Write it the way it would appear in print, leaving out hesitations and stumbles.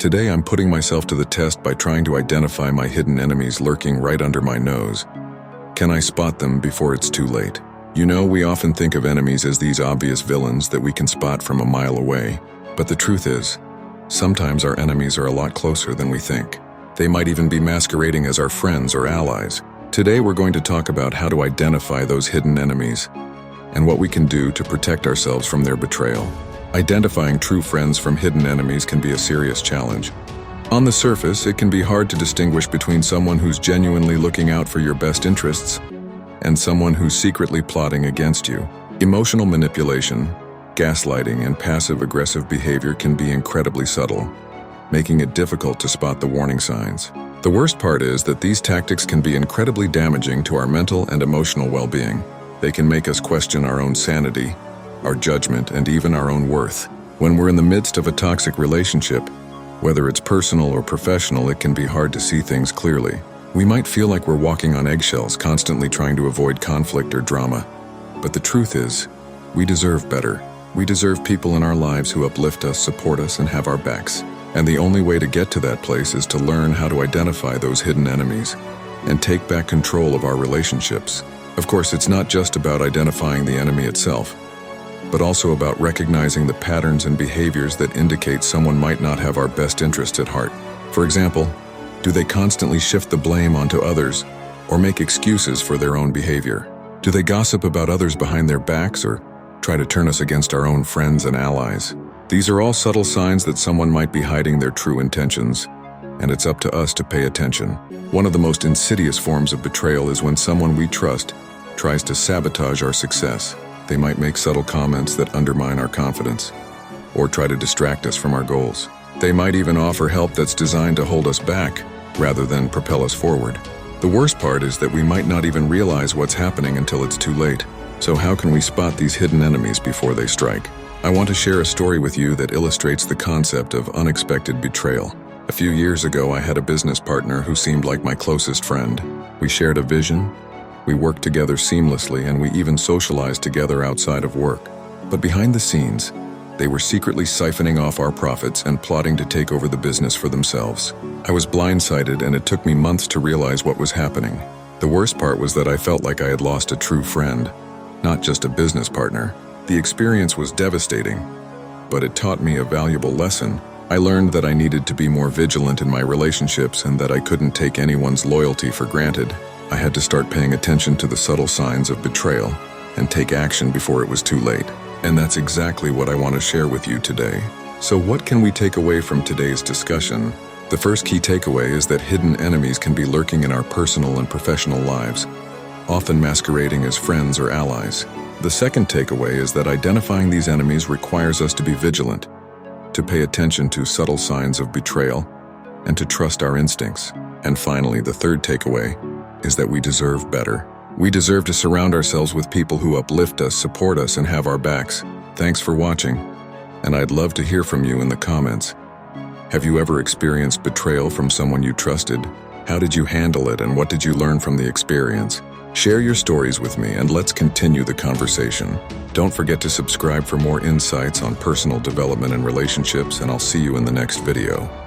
Today I'm putting myself to the test by trying to identify my hidden enemies lurking right under my nose. Can I spot them before it's too late? You know, we often think of enemies as these obvious villains that we can spot from a mile away. But the truth is, sometimes our enemies are a lot closer than we think. They might even be masquerading as our friends or allies. Today we're going to talk about how to identify those hidden enemies and what we can do to protect ourselves from their betrayal. Identifying true friends from hidden enemies can be a serious challenge. On the surface, it can be hard to distinguish between someone who's genuinely looking out for your best interests and someone who's secretly plotting against you. Emotional manipulation, gaslighting, and passive-aggressive behavior can be incredibly subtle, making it difficult to spot the warning signs. The worst part is that these tactics can be incredibly damaging to our mental and emotional well-being. They can make us question our own sanity, our judgment, and even our own worth. When we're in the midst of a toxic relationship, whether it's personal or professional, it can be hard to see things clearly. We might feel like we're walking on eggshells, constantly trying to avoid conflict or drama. But the truth is, we deserve better. We deserve people in our lives who uplift us, support us, and have our backs. And the only way to get to that place is to learn how to identify those hidden enemies and take back control of our relationships. Of course, it's not just about identifying the enemy itself, but also about recognizing the patterns and behaviors that indicate someone might not have our best interest at heart. For example, do they constantly shift the blame onto others or make excuses for their own behavior? Do they gossip about others behind their backs or try to turn us against our own friends and allies? These are all subtle signs that someone might be hiding their true intentions, and it's up to us to pay attention. One of the most insidious forms of betrayal is when someone we trust tries to sabotage our success. They might make subtle comments that undermine our confidence or try to distract us from our goals. They might even offer help that's designed to hold us back rather than propel us forward. The worst part is that we might not even realize what's happening until it's too late. So how can we spot these hidden enemies before they strike? I want to share a story with you that illustrates the concept of unexpected betrayal. A few years ago, I had a business partner who seemed like my closest friend. We shared a vision, we worked together seamlessly, and we even socialized together outside of work. But behind the scenes, they were secretly siphoning off our profits and plotting to take over the business for themselves. I was blindsided, and it took me months to realize what was happening. The worst part was that I felt like I had lost a true friend, not just a business partner. The experience was devastating, but it taught me a valuable lesson. I learned that I needed to be more vigilant in my relationships and that I couldn't take anyone's loyalty for granted. I had to start paying attention to the subtle signs of betrayal and take action before it was too late. And that's exactly what I want to share with you today. So what can we take away from today's discussion? The first key takeaway is that hidden enemies can be lurking in our personal and professional lives, often masquerading as friends or allies. The second takeaway is that identifying these enemies requires us to be vigilant, to pay attention to subtle signs of betrayal, and to trust our instincts. And finally, the third takeaway is that we deserve better. We deserve to surround ourselves with people who uplift us, support us, and have our backs. Thanks for watching, and I'd love to hear from you in the comments. Have you ever experienced betrayal from someone you trusted? How did you handle it, and what did you learn from the experience? Share your stories with me, and let's continue the conversation. Don't forget to subscribe for more insights on personal development and relationships, and I'll see you in the next video.